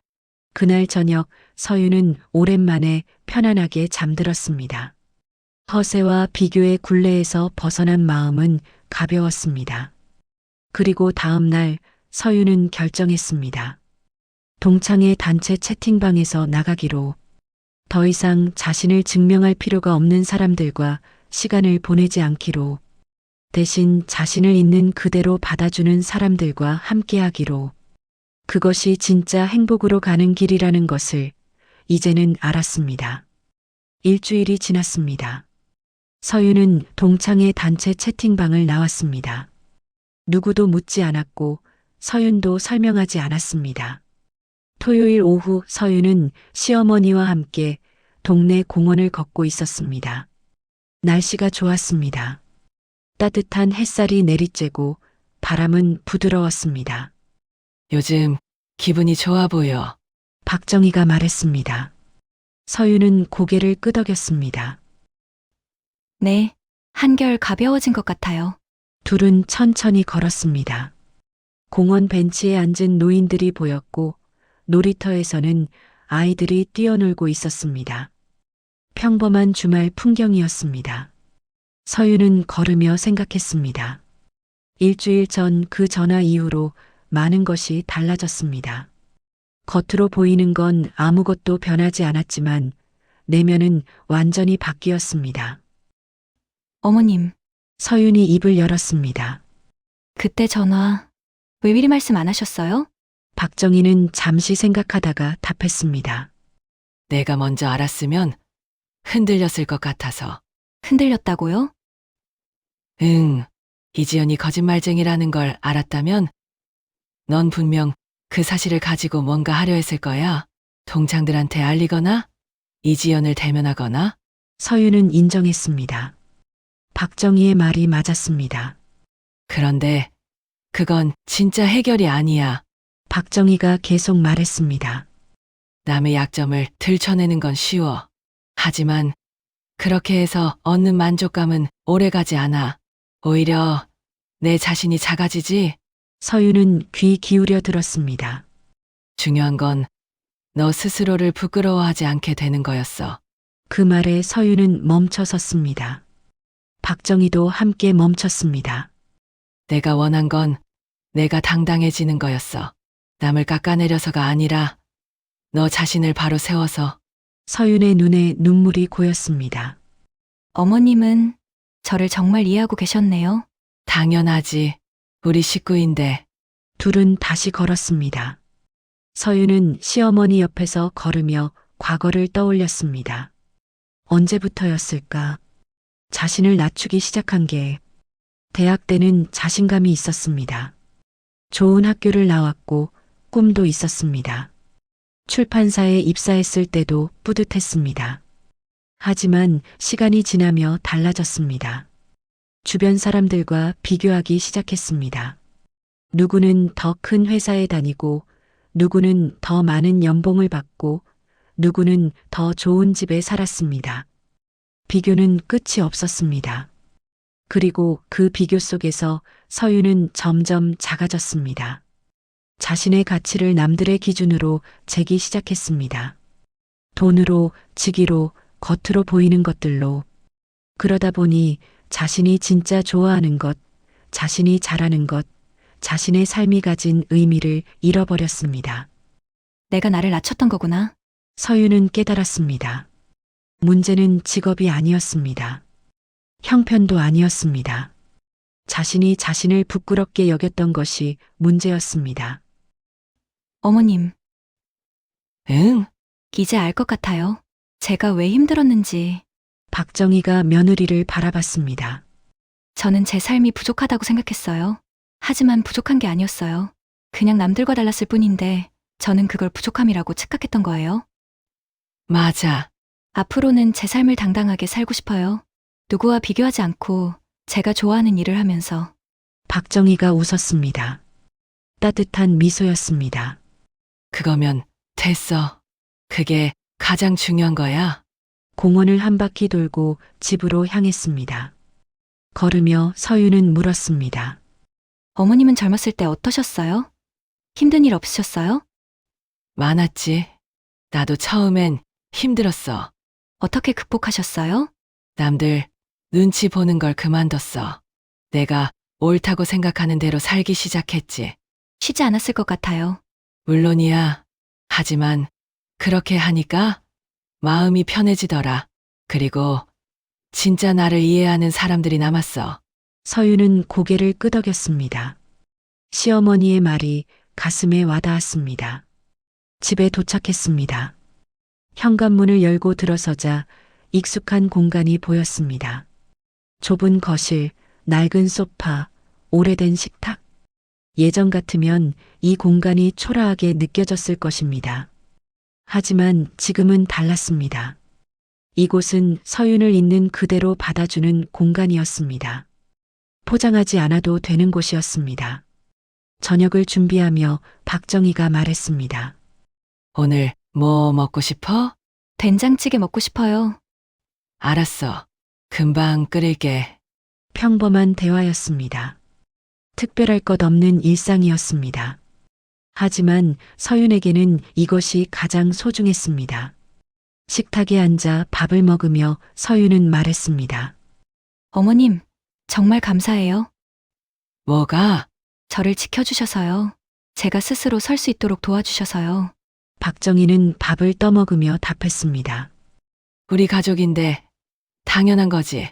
그날 저녁 서윤은 오랜만에 편안하게 잠들었습니다. 허세와 비교의 굴레에서 벗어난 마음은 가벼웠습니다. 그리고 다음 날 서윤은 결정했습니다. 동창회 단체 채팅방에서 나가기로, 더 이상 자신을 증명할 필요가 없는 사람들과 시간을 보내지 않기로, 대신 자신을 있는 그대로 받아주는 사람들과 함께하기로, 그것이 진짜 행복으로 가는 길이라는 것을 이제는 알았습니다. 일주일이 지났습니다. 서윤은 동창회 단체 채팅방을 나왔습니다. 누구도 묻지 않았고 서윤도 설명하지 않았습니다. 토요일 오후 서윤은 시어머니와 함께 동네 공원을 걷고 있었습니다. 날씨가 좋았습니다. 따뜻한 햇살이 내리쬐고 바람은 부드러웠습니다. 요즘 기분이 좋아 보여. 박정희가 말했습니다. 서윤은 고개를 끄덕였습니다. 네, 한결 가벼워진 것 같아요. 둘은 천천히 걸었습니다. 공원 벤치에 앉은 노인들이 보였고 놀이터에서는 아이들이 뛰어놀고 있었습니다. 평범한 주말 풍경이었습니다. 서윤은 걸으며 생각했습니다. 일주일 전 그 전화 이후로 많은 것이 달라졌습니다. 겉으로 보이는 건 아무것도 변하지 않았지만 내면은 완전히 바뀌었습니다. 어머님, 서윤이 입을 열었습니다. 그때 전화 왜 미리 말씀 안 하셨어요? 박정희는 잠시 생각하다가 답했습니다. 내가 먼저 알았으면 흔들렸을 것 같아서. 흔들렸다고요? 응, 이지연이 거짓말쟁이라는 걸 알았다면 넌 분명 그 사실을 가지고 뭔가 하려 했을 거야. 동창들한테 알리거나 이지연을 대면하거나. 서윤은 인정했습니다. 박정희의 말이 맞았습니다. 그런데 그건 진짜 해결이 아니야. 박정희가 계속 말했습니다. 남의 약점을 들춰내는 건 쉬워. 하지만 그렇게 해서 얻는 만족감은 오래가지 않아. 오히려 내 자신이 작아지지. 서윤은 귀 기울여 들었습니다. 중요한 건 너 스스로를 부끄러워하지 않게 되는 거였어. 그 말에 서윤은 멈춰 섰습니다. 박정희도 함께 멈췄습니다. 내가 원한 건 내가 당당해지는 거였어. 남을 깎아내려서가 아니라 너 자신을 바로 세워서. 서윤의 눈에 눈물이 고였습니다. 어머님은 저를 정말 이해하고 계셨네요. 당연하지. 우리 식구인데. 둘은 다시 걸었습니다. 서윤은 시어머니 옆에서 걸으며 과거를 떠올렸습니다. 언제부터였을까? 자신을 낮추기 시작한 게 대학 때는 자신감이 있었습니다. 좋은 학교를 나왔고 꿈도 있었습니다. 출판사에 입사했을 때도 뿌듯했습니다. 하지만 시간이 지나며 달라졌습니다. 주변 사람들과 비교하기 시작했습니다. 누구는 더 큰 회사에 다니고, 누구는 더 많은 연봉을 받고, 누구는 더 좋은 집에 살았습니다. 비교는 끝이 없었습니다. 그리고 그 비교 속에서 서윤은 점점 작아졌습니다. 자신의 가치를 남들의 기준으로 재기 시작했습니다. 돈으로, 직위로, 겉으로 보이는 것들로. 그러다 보니 자신이 진짜 좋아하는 것, 자신이 잘하는 것, 자신의 삶이 가진 의미를 잃어버렸습니다. 내가 나를 낮췄던 거구나. 서윤은 깨달았습니다. 문제는 직업이 아니었습니다. 형편도 아니었습니다. 자신이 자신을 부끄럽게 여겼던 것이 문제였습니다. 어머님, 응? 이제 알 것 같아요. 제가 왜 힘들었는지. 박정희가 며느리를 바라봤습니다. 저는 제 삶이 부족하다고 생각했어요. 하지만 부족한 게 아니었어요. 그냥 남들과 달랐을 뿐인데 저는 그걸 부족함이라고 착각했던 거예요. 맞아. 앞으로는 제 삶을 당당하게 살고 싶어요. 누구와 비교하지 않고 제가 좋아하는 일을 하면서. 박정희가 웃었습니다. 따뜻한 미소였습니다. 그거면 됐어. 그게 가장 중요한 거야. 공원을 한 바퀴 돌고 집으로 향했습니다. 걸으며 서윤은 물었습니다. 어머님은 젊었을 때 어떠셨어요? 힘든 일 없으셨어요? 많았지. 나도 처음엔 힘들었어. 어떻게 극복하셨어요? 남들 눈치 보는 걸 그만뒀어. 내가 옳다고 생각하는 대로 살기 시작했지. 쉬지 않았을 것 같아요. 물론이야. 하지만 그렇게 하니까 마음이 편해지더라. 그리고 진짜 나를 이해하는 사람들이 남았어. 서윤은 고개를 끄덕였습니다. 시어머니의 말이 가슴에 와닿았습니다. 집에 도착했습니다. 현관문을 열고 들어서자 익숙한 공간이 보였습니다. 좁은 거실, 낡은 소파, 오래된 식탁. 예전 같으면 이 공간이 초라하게 느껴졌을 것입니다. 하지만 지금은 달랐습니다. 이곳은 서윤을 있는 그대로 받아주는 공간이었습니다. 포장하지 않아도 되는 곳이었습니다. 저녁을 준비하며 박정희가 말했습니다. 오늘 뭐 먹고 싶어? 된장찌개 먹고 싶어요. 알았어. 금방 끓일게. 평범한 대화였습니다. 특별할 것 없는 일상이었습니다. 하지만 서윤에게는 이것이 가장 소중했습니다. 식탁에 앉아 밥을 먹으며 서윤은 말했습니다. 어머님, 정말 감사해요. 뭐가? 저를 지켜주셔서요. 제가 스스로 설 수 있도록 도와주셔서요. 박정희는 밥을 떠먹으며 답했습니다. 우리 가족인데 당연한 거지.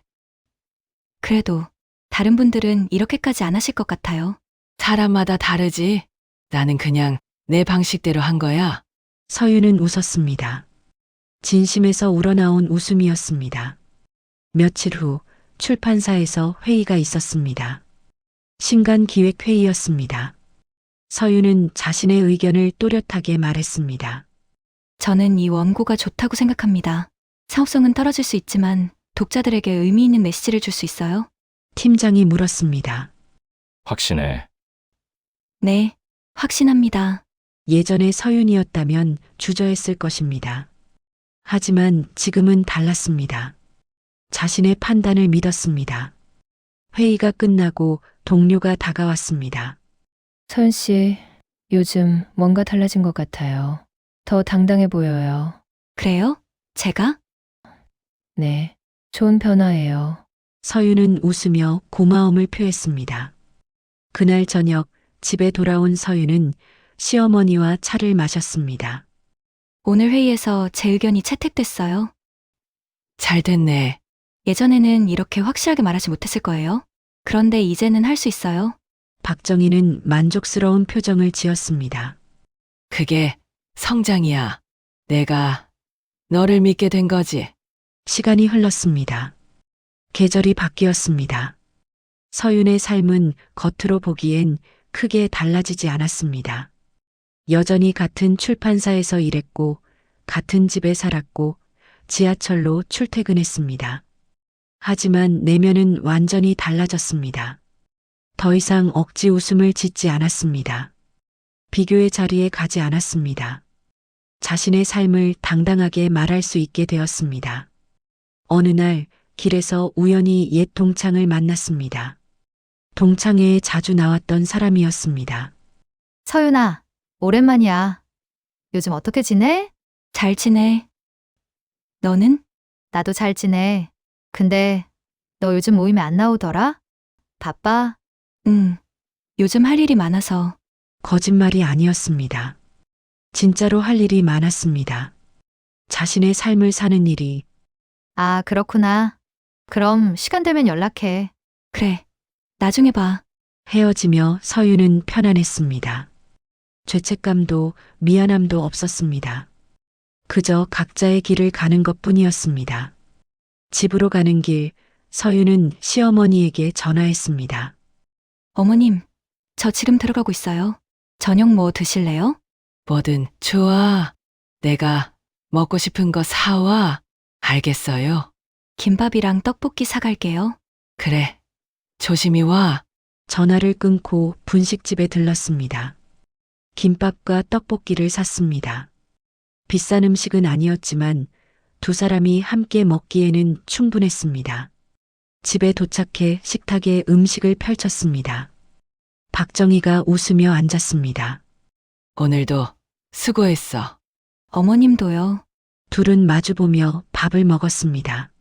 그래도 다른 분들은 이렇게까지 안 하실 것 같아요. 사람마다 다르지. 나는 그냥 내 방식대로 한 거야. 서윤은 웃었습니다. 진심에서 우러나온 웃음이었습니다. 며칠 후 출판사에서 회의가 있었습니다. 신간기획회의였습니다. 서윤은 자신의 의견을 또렷하게 말했습니다. 저는 이 원고가 좋다고 생각합니다. 사업성은 떨어질 수 있지만 독자들에게 의미 있는 메시지를 줄 수 있어요. 팀장이 물었습니다. 확신해. 네, 확신합니다. 예전의 서윤이었다면 주저했을 것입니다. 하지만 지금은 달랐습니다. 자신의 판단을 믿었습니다. 회의가 끝나고 동료가 다가왔습니다. 서윤 씨, 요즘 뭔가 달라진 것 같아요. 더 당당해 보여요. 그래요? 제가? 네, 좋은 변화예요. 서윤은 웃으며 고마움을 표했습니다. 그날 저녁 집에 돌아온 서윤은 시어머니와 차를 마셨습니다. 오늘 회의에서 제 의견이 채택됐어요. 잘 됐네. 예전에는 이렇게 확실하게 말하지 못했을 거예요. 그런데 이제는 할 수 있어요. 박정희는 만족스러운 표정을 지었습니다. 그게 성장이야. 내가 너를 믿게 된 거지. 시간이 흘렀습니다. 계절이 바뀌었습니다. 서윤의 삶은 겉으로 보기엔 크게 달라지지 않았습니다. 여전히 같은 출판사에서 일했고, 같은 집에 살았고, 지하철로 출퇴근했습니다. 하지만 내면은 완전히 달라졌습니다. 더 이상 억지 웃음을 짓지 않았습니다. 비교의 자리에 가지 않았습니다. 자신의 삶을 당당하게 말할 수 있게 되었습니다. 어느 날 길에서 우연히 옛 동창을 만났습니다. 동창회에 자주 나왔던 사람이었습니다. 서윤아, 오랜만이야. 요즘 어떻게 지내? 잘 지내. 너는? 나도 잘 지내. 근데 너 요즘 모임에 안 나오더라? 바빠? 응. 요즘 할 일이 많아서. 거짓말이 아니었습니다. 진짜로 할 일이 많았습니다. 자신의 삶을 사는 일이. 아, 그렇구나. 그럼 시간 되면 연락해. 그래. 나중에 봐. 헤어지며 서윤은 편안했습니다. 죄책감도 미안함도 없었습니다. 그저 각자의 길을 가는 것뿐이었습니다. 집으로 가는 길, 서윤은 시어머니에게 전화했습니다. 어머님, 저 지금 들어가고 있어요. 저녁 뭐 드실래요? 뭐든 좋아. 내가 먹고 싶은 거 사와. 알겠어요. 김밥이랑 떡볶이 사갈게요. 그래. 조심히 와. 전화를 끊고 분식집에 들렀습니다. 김밥과 떡볶이를 샀습니다. 비싼 음식은 아니었지만 두 사람이 함께 먹기에는 충분했습니다. 집에 도착해 식탁에 음식을 펼쳤습니다. 박정희가 웃으며 앉았습니다. 오늘도 수고했어. 어머님도요. 둘은 마주보며 밥을 먹었습니다.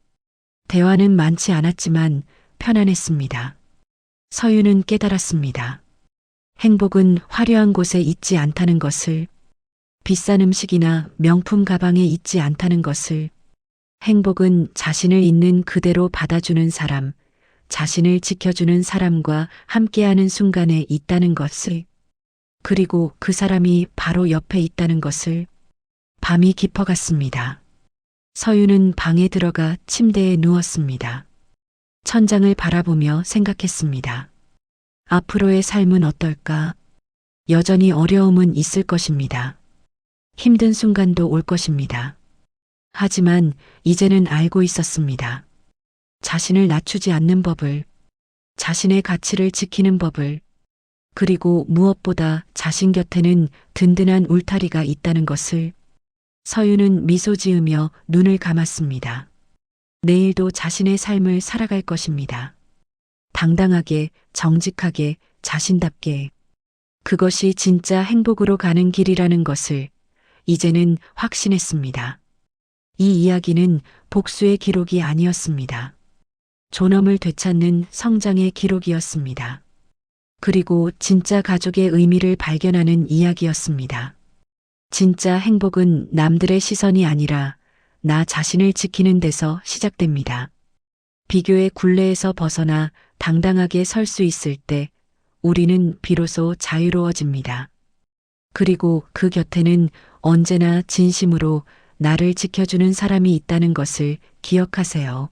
대화는 많지 않았지만 편안했습니다. 서윤은 깨달았습니다. 행복은 화려한 곳에 있지 않다는 것을, 비싼 음식이나 명품 가방에 있지 않다는 것을, 행복은 자신을 있는 그대로 받아주는 사람, 자신을 지켜주는 사람과 함께하는 순간에 있다는 것을, 그리고 그 사람이 바로 옆에 있다는 것을. 밤이 깊어갔습니다. 서윤은 방에 들어가 침대에 누웠습니다. 천장을 바라보며 생각했습니다. 앞으로의 삶은 어떨까? 여전히 어려움은 있을 것입니다. 힘든 순간도 올 것입니다. 하지만 이제는 알고 있었습니다. 자신을 낮추지 않는 법을, 자신의 가치를 지키는 법을, 그리고 무엇보다 자신 곁에는 든든한 울타리가 있다는 것을. 서윤은 미소 지으며 눈을 감았습니다. 내일도 자신의 삶을 살아갈 것입니다. 당당하게, 정직하게, 자신답게. 그것이 진짜 행복으로 가는 길이라는 것을 이제는 확신했습니다. 이 이야기는 복수의 기록이 아니었습니다. 존엄을 되찾는 성장의 기록이었습니다. 그리고 진짜 가족의 의미를 발견하는 이야기였습니다. 진짜 행복은 남들의 시선이 아니라 나 자신을 지키는 데서 시작됩니다. 비교의 굴레에서 벗어나 당당하게 설 수 있을 때 우리는 비로소 자유로워집니다. 그리고 그 곁에는 언제나 진심으로 나를 지켜주는 사람이 있다는 것을 기억하세요.